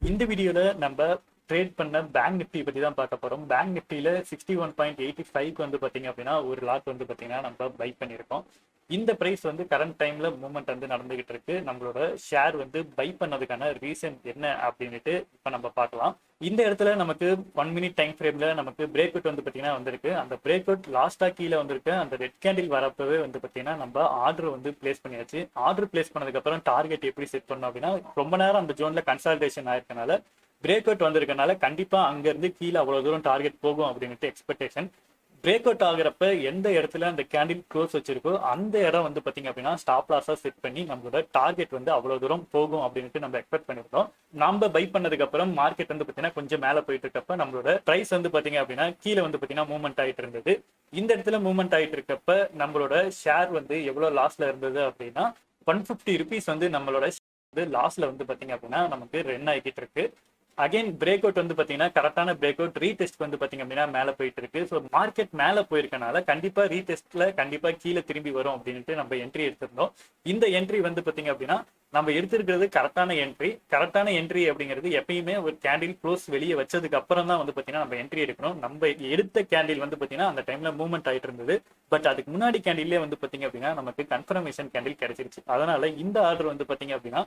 இந்த வீடியோல நம்ம ட்ரேட் பண்ண பேங்க் நிஃப்டி பத்தி தான் பார்க்க போறோம். பேங்க் நிஃப்டியில 61.85 வந்து பாத்தீங்க அப்படின்னா ஒரு லாட் வந்து பாத்தீங்கன்னா நம்ம பை பண்ணியிருக்கோம். இந்த பிரைஸ் வந்து கரண்ட் டைம்ல மூவ்மெண்ட் வந்து நடந்துகிட்டு இருக்கு. நம்மளோட ஷேர் வந்து பை பண்ணதுக்கான ரீசன் என்ன அப்படின்ட்டு இப்ப நம்ம பார்க்கலாம். இந்த இடத்துல நமக்கு 1 மினிட் டைம் ஃப்ரேம்ல நமக்கு பிரேக் அவுட் வந்து பாத்தீங்கன்னா வந்திருக்கு. அந்த பிரேக் அவுட் லாஸ்டா கீழே வந்திருக்கு. அந்த ரெட் கேண்டில் வரப்பவே வந்து பாத்தீங்கன்னா நம்ம ஆர்டர் வந்து பிளேஸ் பண்ணியாச்சு. ஆர்டர் பிளேஸ் பண்ணதுக்கு அப்புறம் டார்கெட் எப்படி செட் பண்ணோம் அப்படின்னா, ரொம்ப நேரம் அந்த ஜோன்ல கன்சால்டேஷன் ஆயிருக்கனால பிரேக் அவுட் வந்திருக்கனால கண்டிப்பா அங்க இருந்து கீழே அவ்வளவு தூரம் டார்கெட் போகும் அப்படின்ட்டு எக்ஸ்பெக்டேஷன். பிரேக் அவுட் ஆகிறப்ப எந்த இடத்துல அந்த கேண்டில் க்ளோஸ் வச்சிருக்கோ அந்த இடம் வந்து பாத்தீங்க அப்படின்னா ஸ்டாப் லாஸா செட் பண்ணி நம்மளோட டார்கெட் வந்து அவ்வளவு தூரம் போகும் அப்படின்ட்டு நம்ம எக்ஸ்பெக்ட் பண்ணிருந்தோம். நம்ம பை பண்ணதுக்கு அப்புறம் மார்க்கெட் வந்து பாத்தீங்கன்னா கொஞ்சம் மேல போயிட்டு இருக்கப்ப நம்மளோட பிரைஸ் வந்து பாத்தீங்க அப்படின்னா கீழே வந்து பாத்தீங்கன்னா மூவ்மெண்ட் ஆயிட்டு இருந்தது. இந்த இடத்துல மூவ்மெண்ட் ஆயிட்டு இருக்கப்ப நம்மளோட ஷேர் வந்து எவ்வளவு லாஸ்ல இருந்தது அப்படின்னா 150 ருபீஸ் வந்து நம்மளோட லாஸ்ட்ல வந்து பாத்தீங்க அப்படின்னா நமக்கு ரன் ஆகிட்டு இருக்கு. அகைன் பிரேக் அவுட் வந்து பாத்தீங்கன்னா கரெக்டான பிரேக் அவுட் ரீடெஸ்ட் வந்து பாத்தீங்க அப்படின்னா மேல போயிட்டு இருக்கு. ஸோ மார்க்கெட் மேல போயிருக்கனால கண்டிப்பா ரீடெஸ்ட்ல கண்டிப்பா கீழே திரும்பி வரும் அப்படின்ட்டு நம்ம என்ட்ரி எடுத்திருந்தோம். இந்த என்ட்ரி வந்து பாத்தீங்க அப்படின்னா நம்ம எடுத்திருக்கிறது கரெக்டான என்ட்ரி அப்படிங்கிறது எப்பயுமே ஒரு கேண்டில் க்ளோஸ் வெளியே வச்சதுக்கு அப்புறம் தான் வந்து பாத்தீங்கன்னா நம்ம என்ட்ரி எடுக்கணும். நம்ம எடுத்த கேண்டில் வந்து பாத்தீங்கன்னா அந்த டைம்ல மூவ்மெண்ட் ஆயிட்டு இருந்தது. பட் அதுக்கு முன்னாடி கேண்டில்லே வந்து பாத்தீங்க அப்படின்னா நமக்கு கன்ஃபர்மேஷன் கேண்டில் கிடைச்சிருச்சு. அதனால இந்த ஆர்டர் வந்து பாத்தீங்க அப்படின்னா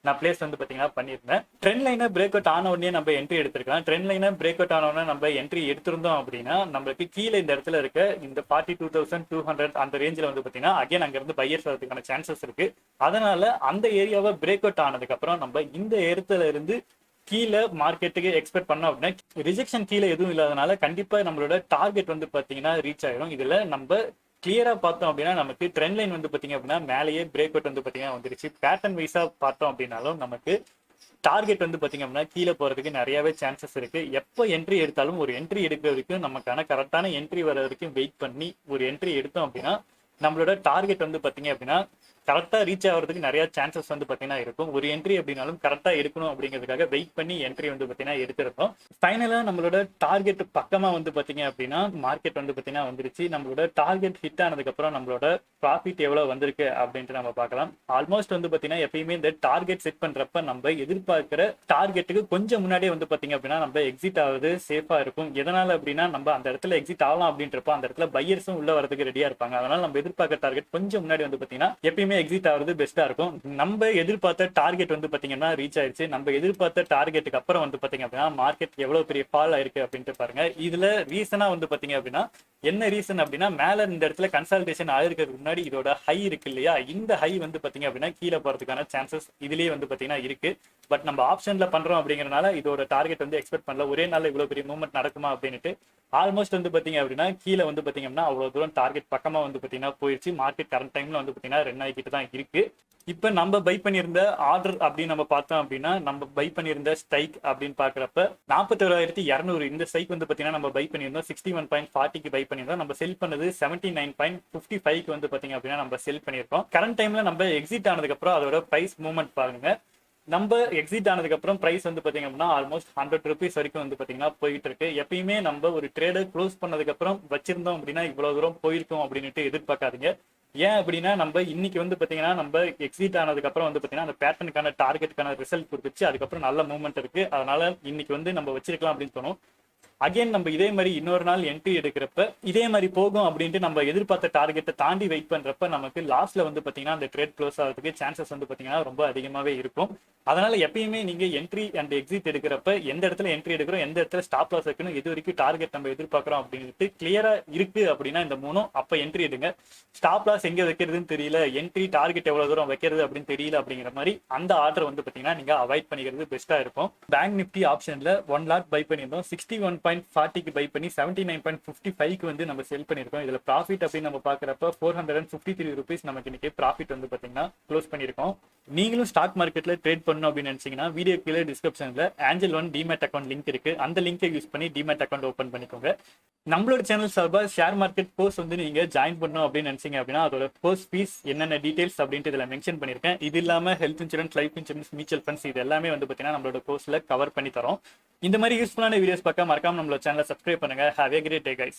நான் பிளேஸ் வந்து பாத்தீங்கன்னா பண்ணிருந்தேன். ட்ரெண்ட் லைனை பிரேக் அவுட் ஆன உடனே நம்ம என்ட்ரி எடுத்திருக்கலாம். ட்ரெண்ட் லைனை பிரேக் அவுட் ஆன உடனே நம்ம என்ட்ரி எடுத்திருந்தோம் அப்படின்னா நம்மளுக்கு கீழே இந்த இடத்துல இருக்க இந்த 42,200 அந்த ரேஞ்சில் வந்து பாத்தீங்கன்னா அகைன் அங்க இருந்து பையர்ஸ் வரதுக்கான சான்சஸ் இருக்கு. அதனால அந்த ஏரியாவை பிரேக் அவுட் ஆனதுக்கு அப்புறம் நம்ம இந்த இடத்துல இருந்து கீழே மார்க்கெட்டுக்கு எக்ஸ்பெக்ட் பண்ணோம் அப்படின்னா ரிஜெக்ஷன் கீழே எதுவும் இல்லாதனால கண்டிப்பா நம்மளோட டார்கெட் வந்து பாத்தீங்கன்னா ரீச் ஆயிடும். இதுல நம்ம கிளியரா பார்த்தோம் அப்படின்னா நமக்கு ட்ரெண்ட் லைன் வந்து பாத்தீங்க அப்படின்னா மேலேயே பிரேக் அவுட் வந்து பாத்தீங்கன்னா வந்துருச்சு. பேட்டர்ன் வைஸா பார்த்தோம் அப்படின்னாலும் நமக்கு டார்கெட் வந்து பாத்தீங்க அப்படின்னா கீழே போறதுக்கு நிறையவே சான்சஸ் இருக்கு. எப்போ என்ட்ரி எடுத்தாலும் ஒரு என்ட்ரி எடுக்கிற வரைக்கும் நமக்கான கரெக்டான என்ட்ரி வர வரைக்கும் வெயிட் பண்ணி ஒரு என்ட்ரி எடுத்தோம் அப்படின்னா நம்மளோட டார்கெட் வந்து பாத்தீங்க அப்படின்னா கரெக்டா ரீச் ஆகிறதுக்கு நிறைய சான்சஸ் வந்து பாத்தீங்கன்னா இருக்கும். ஒரு என்ட்ரி அப்படின்னாலும் கரெக்டா எடுக்கணும் அப்படிங்கிறதுக்காக வெயிட் பண்ணி என்ட்ரி வந்து பாத்தீங்கன்னா எடுத்திருக்கோம். ஃபைனலா நம்மளோட டார்கெட் பக்கமா வந்து பாத்தீங்க அப்படின்னா மார்க்கெட் வந்து பாத்தீங்கன்னா வந்துருச்சு. நம்மளோட டார்கெட் ஹிட் ஆனதுக்கு அப்புறம் நம்மளோட ப்ராஃபிட் எவ்வளவு வந்திருக்கு அப்படின்ட்டு நம்ம பார்க்கலாம். ஆல்மோஸ்ட் வந்து பாத்தீங்கன்னா எப்பயுமே இந்த டார்கெட் செட் பண்றப்ப நம்ம எதிர்பார்க்கிற டார்கெட்டுக்கு கொஞ்சம் முன்னாடியே வந்து பாத்தீங்க அப்படின்னா நம்ம எக்ஸிட் ஆகுது சேஃபா இருக்கும். எதனால அப்படின்னா நம்ம அந்த இடத்துல எக்ஸிட் ஆகலாம் அப்படின்றப்ப அந்த இடத்துல பையர்ஸும் உள்ள வரதுக்கு ரெடியா இருப்பாங்க. அதனால நம்ம எதிர்பார்க்க டார்கெட் கொஞ்சம் முன்னாடி வந்து பாத்தீங்கன்னா எப்பயுமே எக்ஸிட் ஆகுறது பெஸ்டா இருக்கும். நம்ம எதிர்பார்த்த டார்கெட் வந்து பாத்தீங்கன்னா ரீச் ஆயிடுச்சு. நம்ம எதிர்பார்த்த டார்கெட்டுக்கு அப்புறம் வந்து பாத்தீங்க அப்படின்னா மார்க்கெட் எவ்வளவு பெரிய ஃபால் ஆயிருக்கு அப்படின்ட்டு பாருங்க. இதுல ரீசனா வந்து பாத்தீங்க அப்படின்னா என்ன ரீசன் அப்படின்னா மேல இந்த இடத்துல கன்சல்டேஷன் ஆயிருக்கிறதுக்கு முன்னாடி இதோட ஹை இருக்கு இல்லையா, இந்த ஹை வந்து பாத்தீங்க அப்படின்னா கீழே போறதுக்கான சான்சஸ் இதுலயே வந்து பாத்தீங்கன்னா இருக்கு. பட் நம்ம ஆப்ஷன்ல பண்றோம் அப்படிங்கறதுனால இதோட டார்கெட் வந்து எக்ஸ்பெக்ட் பண்ணல. ஒரே நாள்ல இவ்வளவு பெரிய மூவ்மெண்ட் நடக்குமா அப்படின்ட்டு ஆல்மோஸ்ட் வந்து பாத்தீங்க அப்படின்னா கீழே வந்து பாத்தீங்க அப்படின்னா அவ்வளவு தூரம் டார்கெட் பக்கமா வந்து பாத்தீங்கன்னா போயிடுச்சு. மார்க்கெட் கரண்ட் டைம்ல வந்து பாத்தீங்கன்னா ரன் ஆகிட்டு தான் இருக்கு. இப்ப நம்ம பை பண்ணியிருந்த ஆர்டர் அப்படின்னு நம்ம பார்த்தோம் அப்படின்னா நம்ம பை பண்ணியிருந்த ஸ்ட்ரைக் அப்படின்னு பாக்குறப்ப 41,200 இந்த ஸ்ட்ரைக் வந்து பாத்தீங்கன்னா நம்ம பை பண்ணியிருந்தோம். 61.40க்கு பை பண்ணியிருந்தோம். நம்ம செல் பண்ணது 79.55க்கு வந்து பாத்தீங்க அப்படின்னா நம்ம செல் பண்ணியிருக்கோம். கரண்ட் டைம்ல நம்ம எக்ஸிட் ஆனதுக்கு அப்புறம் அதோட பிரைஸ் மூவ்மெண்ட் பாருங்க. நம்ம எக்ஸிட் ஆனதுக்கு அப்புறம் பிரைஸ் வந்து பாத்தீங்க அப்படின்னா ஆல்மோஸ்ட் 100 ருபீஸ் வரைக்கும் வந்து பாத்தீங்கன்னா போயிட்டு இருக்கு. எப்பயுமே நம்ம ஒரு ட்ரேடர் க்ளோஸ் பண்ணதுக்கு அப்புறம் வச்சிருந்தோம் அப்படின்னா இவ்வளவு தூரம் போயிருக்கும் அப்படின்ட்டு எதிர்பார்க்காதீங்க. ஏன் அப்படின்னா நம்ம இன்னைக்கு வந்து பாத்தீங்கன்னா நம்ம எக்ஸிட் ஆனதுக்கு அப்புறம் வந்து பாத்தீங்கன்னா அந்த பேட்டர்னுக்கான டார்கெட்டுக்கான ரிசல்ட் கொடுத்துச்சு. அதுக்கப்புறம் நல்ல மூவ்மெண்ட் இருக்கு. அதனால இன்னைக்கு வந்து நம்ம வச்சிருக்கலாம் அப்படின்னு தோணும். அகைன் நம்ம இதே மாதிரி இன்னொரு நாள் என்ட்ரி எடுக்கிறப்ப இதே மாதிரி போகும் அப்படின்ட்டு நம்ம எதிர்பார்த்த டார்கெட்டை தாண்டி வெயிட் பண்றப்ப நமக்கு லாஸ்ட்ல வந்து பாத்தீங்கன்னா அந்த ட்ரேட் க்ளோஸ் ஆகிறதுக்கு சான்சஸ் வந்து பாத்தீங்கன்னா ரொம்ப அதிகமாவே இருக்கும். அதனால எப்பயுமே நீங்க என்ட்ரி அண்ட் எக்ஸிட் எடுக்கிறப்ப எந்த இடத்துல என்ட்ரி எடுக்கிறோம், எந்த இடத்துல ஸ்டாப் லாஸ் வைக்கணும், எது வரைக்கும் டார்கெட் நம்ம எதிர்பார்க்கிறோம் அப்படின்ட்டு கிளியரா இருக்கு அப்படின்னா இந்த மூணும் அப்ப என்ட்ரி எடுங்க. ஸ்டாப் லாஸ் எங்க வைக்கிறதுன்னு தெரியல, என்ட்ரி டார்கெட் எவ்வளவு தூரம் வைக்கிறது அப்படின்னு தெரியல அப்படிங்கிற மாதிரி அந்த ஆர்டர் வந்து பாத்தீங்கன்னா நீங்க அவாய்ட் பண்ணிக்கிறது பெஸ்டா இருக்கும். பேங்க் நிஃப்டி ஆப்ஷன்ல 1 லாட் பை பண்ணியிருந்தோம். 61.40க்கு பை பண்ணி 79.55க்கு வந்து நம்ம செல் பண்ணிருக்கோம். இதுல ப்ராஃபிட் அப்படின்னு நம்ம பாக்குறப்ப 453 ருபீஸ் நமக்கு இன்னைக்கு ப்ராஃபிட் வந்து பாத்தீங்கன்னா க்ளோஸ் பண்ணிருக்கோம். நீங்களும் ஸ்டாக் மார்க்கெட்ல ட்ரேட் பண்ணணும் அப்படின்னு நினைச்சீங்கன்னா வீடியோ கீழே டிஸ்கிரிப்ஷன்ல Aanchal one demat account link இருக்கு. அந்த லிங்கை யூஸ் பண்ணி டிமேட் அக்கௌண்ட் ஓபன் பண்ணிக்கோங்க. நம்மளோட சேனல் சார்பா ஷேர் மார்க்கெட் கோர்ஸ் வந்து நீங்க ஜாயின் பண்ணணும் அப்படின்னு நினைச்சீங்க அப்படின்னா அதோட கோர்ஸ் ஃபீஸ் என்னென்ன டீடைல்ஸ் அப்படின்ட்டு இதுல மென்ஷன் பண்ணிருக்கேன். இது இல்லாம health insurance, life insurance, mutual funds இது எல்லாமே வந்து பாத்தீங்கன்னா நம்மளோட கோர்ஸ்ல கவர் பண்ணி தரோம். இந்த மாதிரி யூஸ்ஃபுல்லான வீடியோஸ் பார்க்க மறக்காம நம்மளோட சேனலை சப்ஸ்கிரைப் பண்ணுங்க. Have a great day guys.